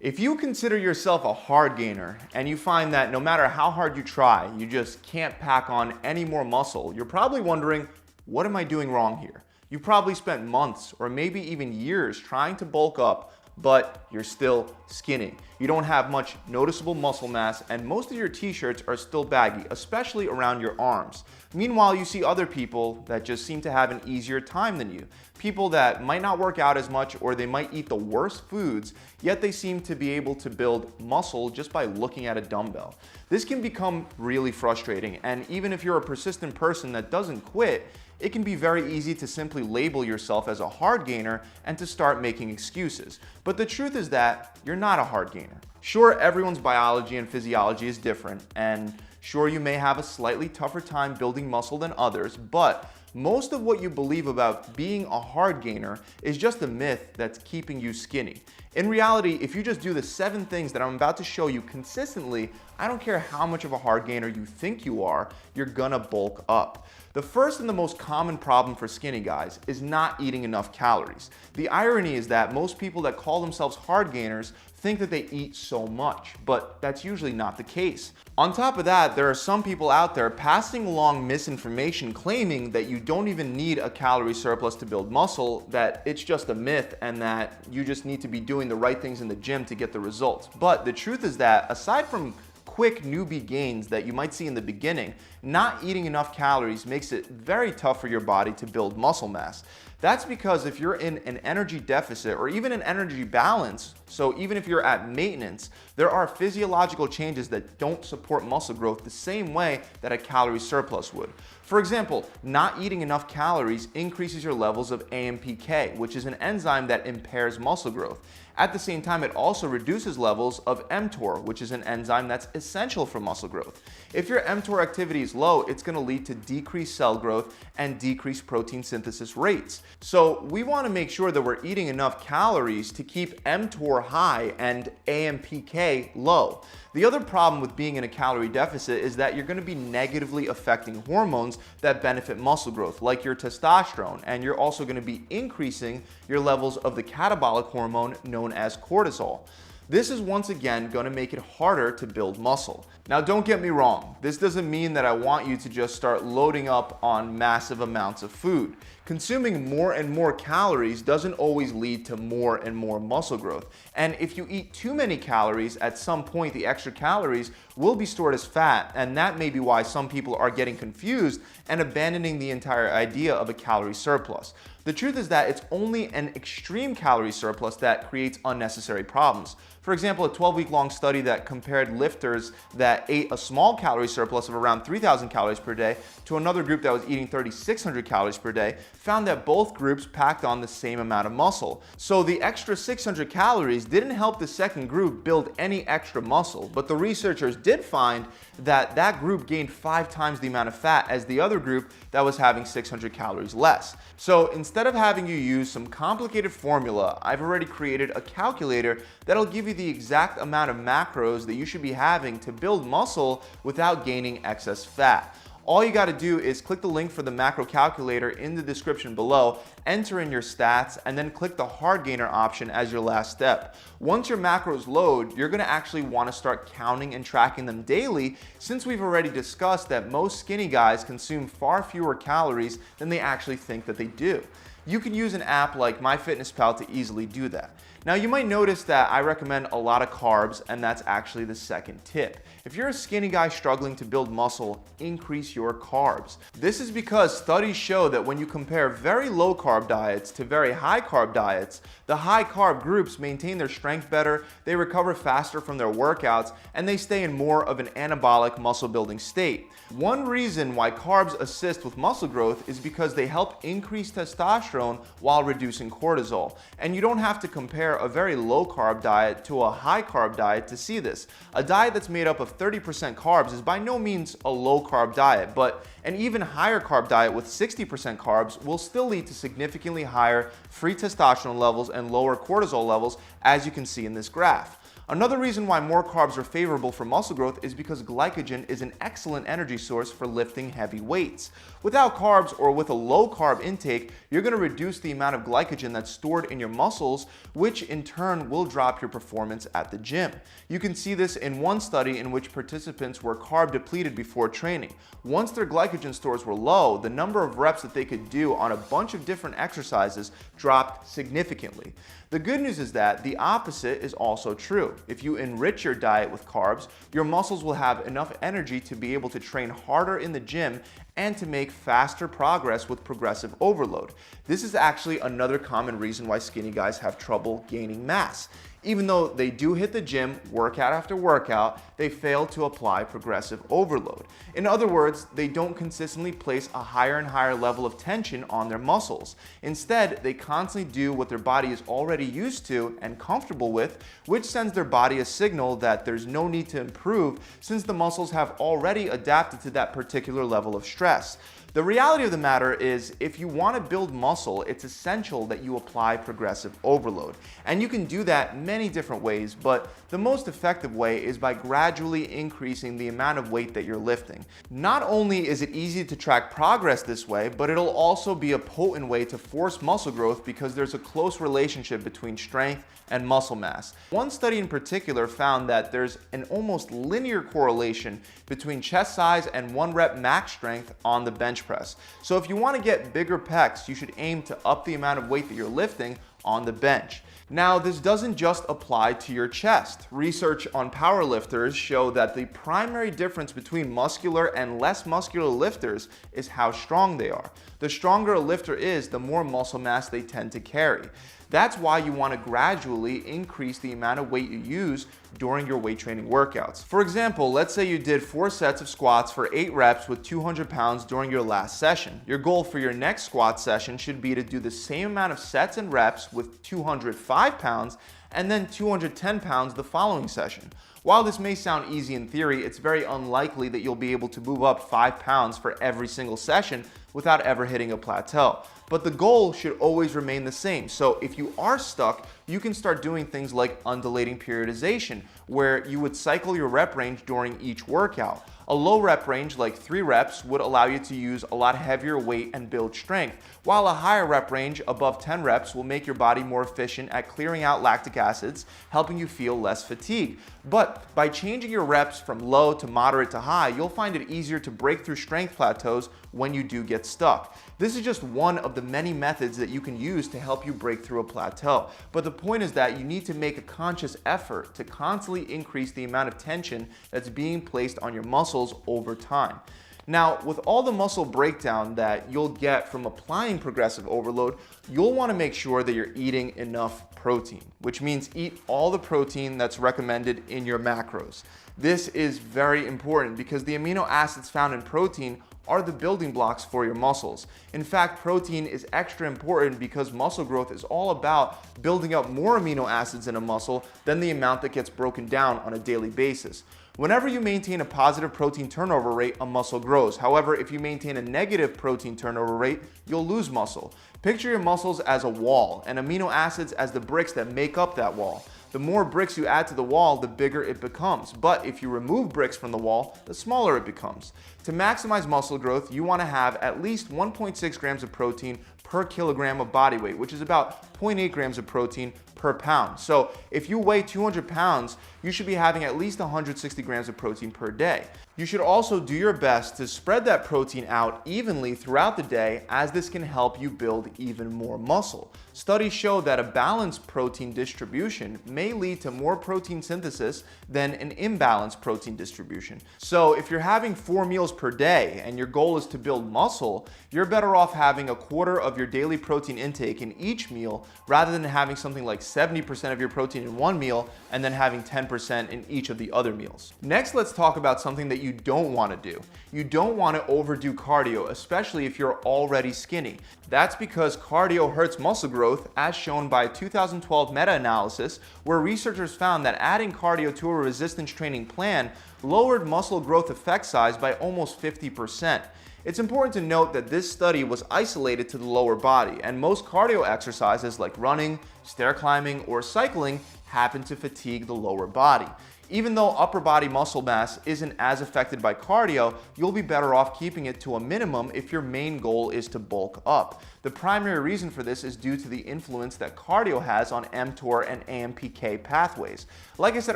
If you consider yourself a hard gainer and you find that no matter how hard you try, you just can't pack on any more muscle, you're probably wondering, what am I doing wrong here? You probably spent months or maybe even years trying to bulk up, but you're still skinny. You don't have much noticeable muscle mass, and most of your t-shirts are still baggy, especially around your arms. Meanwhile, you see other people that just seem to have an easier time than you. People that might not work out as much, or they might eat the worst foods, yet they seem to be able to build muscle just by looking at a dumbbell. This can become really frustrating, and even if you're a persistent person that doesn't quit, it can be very easy to simply label yourself as a hard gainer and to start making excuses. But the truth is that you're not a hard gainer. Sure, everyone's biology and physiology is different, and sure, you may have a slightly tougher time building muscle than others, but most of what you believe about being a hard gainer is just a myth that's keeping you skinny. In reality, if you just do the 7 things that I'm about to show you consistently, I don't care how much of a hard gainer you think you are, you're gonna bulk up. The first and the most common problem for skinny guys is not eating enough calories. The irony is that most people that call themselves hard gainers think that they eat so much, but that's usually not the case. On top of that, there are some people out there passing along misinformation claiming that you don't even need a calorie surplus to build muscle, that it's just a myth, and that you just need to be doing the right things in the gym to get the results. But the truth is that aside from quick newbie gains that you might see in the beginning, not eating enough calories makes it very tough for your body to build muscle mass. That's because if you're in an energy deficit or even an energy balance, so even if you're at maintenance, there are physiological changes that don't support muscle growth the same way that a calorie surplus would. For example, not eating enough calories increases your levels of AMPK, which is an enzyme that impairs muscle growth. At the same time, it also reduces levels of mTOR, which is an enzyme that's essential for muscle growth. If your mTOR activity is low, it's going to lead to decreased cell growth and decreased protein synthesis rates. So we want to make sure that we're eating enough calories to keep mTOR high and AMPK low. The other problem with being in a calorie deficit is that you're going to be negatively affecting hormones that benefit muscle growth, like your testosterone, and you're also going to be increasing your levels of the catabolic hormone known as cortisol. This is once again going to make it harder to build muscle. Now, don't get me wrong, this doesn't mean that I want you to just start loading up on massive amounts of food. Consuming more and more calories doesn't always lead to more and more muscle growth. And if you eat too many calories, at some point the extra calories will be stored as fat, and that may be why some people are getting confused and abandoning the entire idea of a calorie surplus. The truth is that it's only an extreme calorie surplus that creates unnecessary problems. For example, a 12-week-long study that compared lifters that ate a small calorie surplus of around 3,000 calories per day to another group that was eating 3,600 calories per day found that both groups packed on the same amount of muscle. So the extra 600 calories didn't help the second group build any extra muscle, but the researchers did find that that group gained 5 times the amount of fat as the other group that was having 600 calories less. So instead of having you use some complicated formula, I've already created a calculator that'll give you the exact amount of macros that you should be having to build muscle without gaining excess fat. All you got to do is click the link for the macro calculator in the description below, enter in your stats, and then click the hard gainer option as your last step. Once your macros load, you're going to actually want to start counting and tracking them daily, since we've already discussed that most skinny guys consume far fewer calories than they actually think that they do. You can use an app like MyFitnessPal to easily do that. Now, you might notice that I recommend a lot of carbs, and that's actually the second tip. If you're a skinny guy struggling to build muscle, increase your carbs. This is because studies show that when you compare very low carb diets to very high carb diets, the high carb groups maintain their strength better, they recover faster from their workouts, and they stay in more of an anabolic muscle building state. One reason why carbs assist with muscle growth is because they help increase testosterone while reducing cortisol. And you don't have to compare a very low carb diet to a high carb diet to see this. A diet that's made up of 30% carbs is by no means a low carb diet, but An even higher carb diet with 60% carbs will still lead to significantly higher free testosterone levels and lower cortisol levels, as you can see in this graph. Another reason why more carbs are favorable for muscle growth is because glycogen is an excellent energy source for lifting heavy weights. Without carbs or with a low carb intake, you're going to reduce the amount of glycogen that's stored in your muscles, which in turn will drop your performance at the gym. You can see this in one study in which participants were carb depleted before training. Once their glycogen stores were low, the number of reps that they could do on a bunch of different exercises dropped significantly. The good news is that the opposite is also true. If you enrich your diet with carbs, your muscles will have enough energy to be able to train harder in the gym and to make faster progress with progressive overload. This is actually another common reason why skinny guys have trouble gaining mass. Even though they do hit the gym workout after workout, they fail to apply progressive overload. In other words, they don't consistently place a higher and higher level of tension on their muscles. Instead, they constantly do what their body is already used to and comfortable with, which sends their body a signal that there's no need to improve since the muscles have already adapted to that particular level of stress. The reality of the matter is, if you want to build muscle, it's essential that you apply progressive overload. And you can do that many different ways, but the most effective way is by gradually increasing the amount of weight that you're lifting. Not only is it easy to track progress this way, but it'll also be a potent way to force muscle growth because there's a close relationship between strength and muscle mass. One study in particular found that there's an almost linear correlation between chest size and 1 rep max strength on the bench press. So if you want to get bigger pecs, you should aim to up the amount of weight that you're lifting on the bench. Now, this doesn't just apply to your chest. Research on powerlifters show that the primary difference between muscular and less muscular lifters is how strong they are. The stronger a lifter is, the more muscle mass they tend to carry. That's why you want to gradually increase the amount of weight you use during your weight training workouts. For example, let's say you did 4 sets of squats for 8 reps with 200 pounds during your last session. Your goal for your next squat session should be to do the same amount of sets and reps with 205 pounds and then 210 pounds the following session. While this may sound easy in theory, it's very unlikely that you'll be able to move up 5 pounds for every single session without ever hitting a plateau. But the goal should always remain the same. So if you are stuck, you can start doing things like undulating periodization, where you would cycle your rep range during each workout. A low rep range like 3 reps would allow you to use a lot heavier weight and build strength, while a higher rep range above 10 reps will make your body more efficient at clearing out lactic acids, helping you feel less fatigued. But by changing your reps from low to moderate to high, you'll find it easier to break through strength plateaus when you do get stuck. This is just one of the many methods that you can use to help you break through a plateau. But the point is that you need to make a conscious effort to constantly increase the amount of tension that's being placed on your muscles over time. Now, with all the muscle breakdown that you'll get from applying progressive overload, you'll want to make sure that you're eating enough protein, which means eat all the protein that's recommended in your macros. This is very important because the amino acids found in protein are the building blocks for your muscles. In fact, protein is extra important because muscle growth is all about building up more amino acids in a muscle than the amount that gets broken down on a daily basis. Whenever you maintain a positive protein turnover rate, a muscle grows. However, if you maintain a negative protein turnover rate, you'll lose muscle. Picture your muscles as a wall and amino acids as the bricks that make up that wall. The more bricks you add to the wall, the bigger it becomes. But if you remove bricks from the wall, the smaller it becomes. To maximize muscle growth, you want to have at least 1.6 grams of protein per kilogram of body weight, which is about 0.8 grams of protein per pound. So if you weigh 200 pounds, you should be having at least 160 grams of protein per day. You should also do your best to spread that protein out evenly throughout the day, as this can help you build even more muscle. Studies show that a balanced protein distribution may lead to more protein synthesis than an imbalanced protein distribution. So if you're having 4 meals per day and your goal is to build muscle, you're better off having a quarter of your daily protein intake in each meal rather than having something like 70% of your protein in one meal and then having 10% in each of the other meals. Next, let's talk about something that you don't want to do. You don't want to overdo cardio, especially if you're already skinny. That's because cardio hurts muscle growth, as shown by a 2012 meta-analysis where researchers found that adding cardio to a resistance training plan lowered muscle growth effect size by almost 50%. It's important to note that this study was isolated to the lower body, and most cardio exercises like running, stair climbing, or cycling happen to fatigue the lower body. Even though upper body muscle mass isn't as affected by cardio, you'll be better off keeping it to a minimum if your main goal is to bulk up. The primary reason for this is due to the influence that cardio has on mTOR and AMPK pathways. Like I said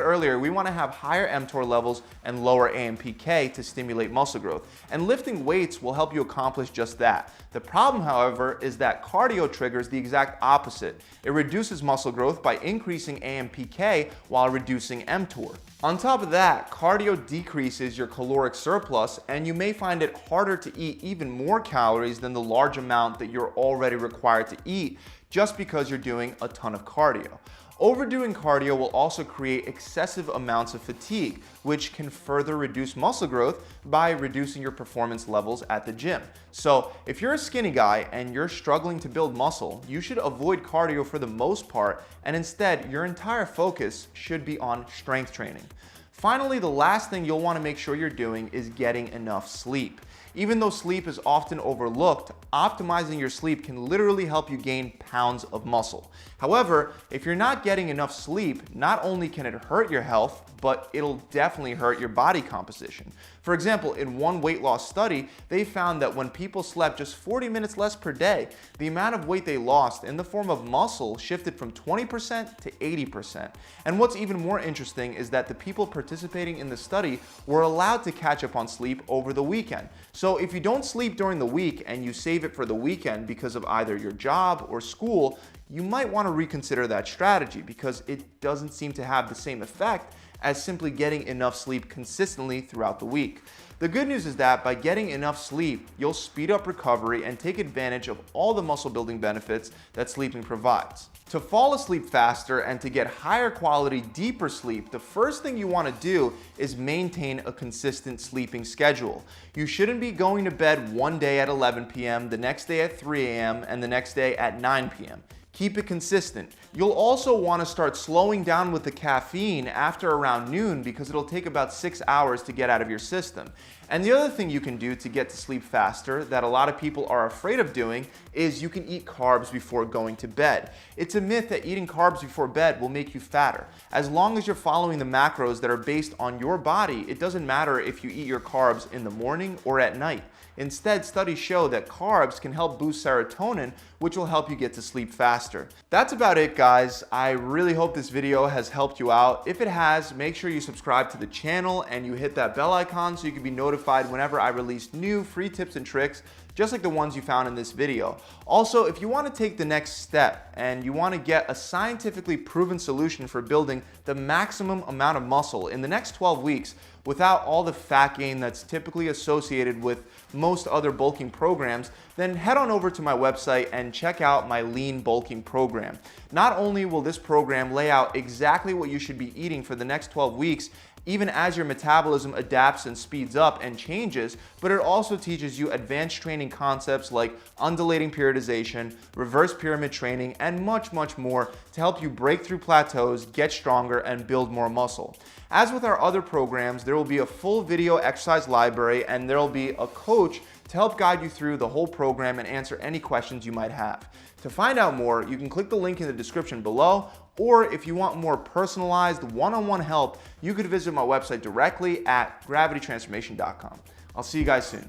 earlier, we want to have higher mTOR levels and lower AMPK to stimulate muscle growth, and lifting weights will help you accomplish just that. The problem, however, is that cardio triggers the exact opposite. It reduces muscle growth by increasing AMPK while reducing mTOR. On top of that, cardio decreases your caloric surplus, and you may find it harder to eat even more calories than the large amount that you're already required to eat just because you're doing a ton of cardio. Overdoing cardio will also create excessive amounts of fatigue, which can further reduce muscle growth by reducing your performance levels at the gym. So if you're a skinny guy and you're struggling to build muscle, you should avoid cardio for the most part, and instead your entire focus should be on strength training. Finally, the last thing you'll want to make sure you're doing is getting enough sleep. Even though sleep is often overlooked, optimizing your sleep can literally help you gain pounds of muscle. However, if you're not getting enough sleep, not only can it hurt your health, but it'll definitely hurt your body composition. For example, in one weight loss study, they found that when people slept just 40 minutes less per day, the amount of weight they lost in the form of muscle shifted from 20% to 80%. And what's even more interesting is that the people participating in the study were allowed to catch up on sleep over the weekend. So if you don't sleep during the week and you save it for the weekend because of either your job or school, you might want to reconsider that strategy because it doesn't seem to have the same effect as simply getting enough sleep consistently throughout the week. The good news is that by getting enough sleep, you'll speed up recovery and take advantage of all the muscle building benefits that sleeping provides. To fall asleep faster and to get higher quality, deeper sleep, the first thing you want to do is maintain a consistent sleeping schedule. You shouldn't be going to bed one day at 11 p.m., the next day at 3 a.m., and the next day at 9 p.m. Keep it consistent. You'll also want to start slowing down with the caffeine after around noon because it'll take about 6 hours to get out of your system. And the other thing you can do to get to sleep faster that a lot of people are afraid of doing is you can eat carbs before going to bed. It's a myth that eating carbs before bed will make you fatter. As long as you're following the macros that are based on your body, it doesn't matter if you eat your carbs in the morning or at night. Instead, studies show that carbs can help boost serotonin, which will help you get to sleep faster. That's about it, guys. I really hope this video has helped you out. If it has, make sure you subscribe to the channel and you hit that bell icon so you can be notified whenever I release new free tips and tricks, just like the ones you found in this video. Also, if you want to take the next step and you want to get a scientifically proven solution for building the maximum amount of muscle in the next 12 weeks without all the fat gain that's typically associated with most other bulking programs, then head on over to my website and check out my lean bulking program. Not only will this program lay out exactly what you should be eating for the next 12 weeks, even as your metabolism adapts and speeds up and changes, but it also teaches you advanced training concepts like undulating periodization, reverse pyramid training, and much, much more to help you break through plateaus, get stronger, and build more muscle. As with our other programs, there will be a full video exercise library and there will be a coach to help guide you through the whole program and answer any questions you might have. To find out more, you can click the link in the description below, or if you want more personalized one-on-one help, you could visit my website directly at gravitytransformation.com. I'll see you guys soon.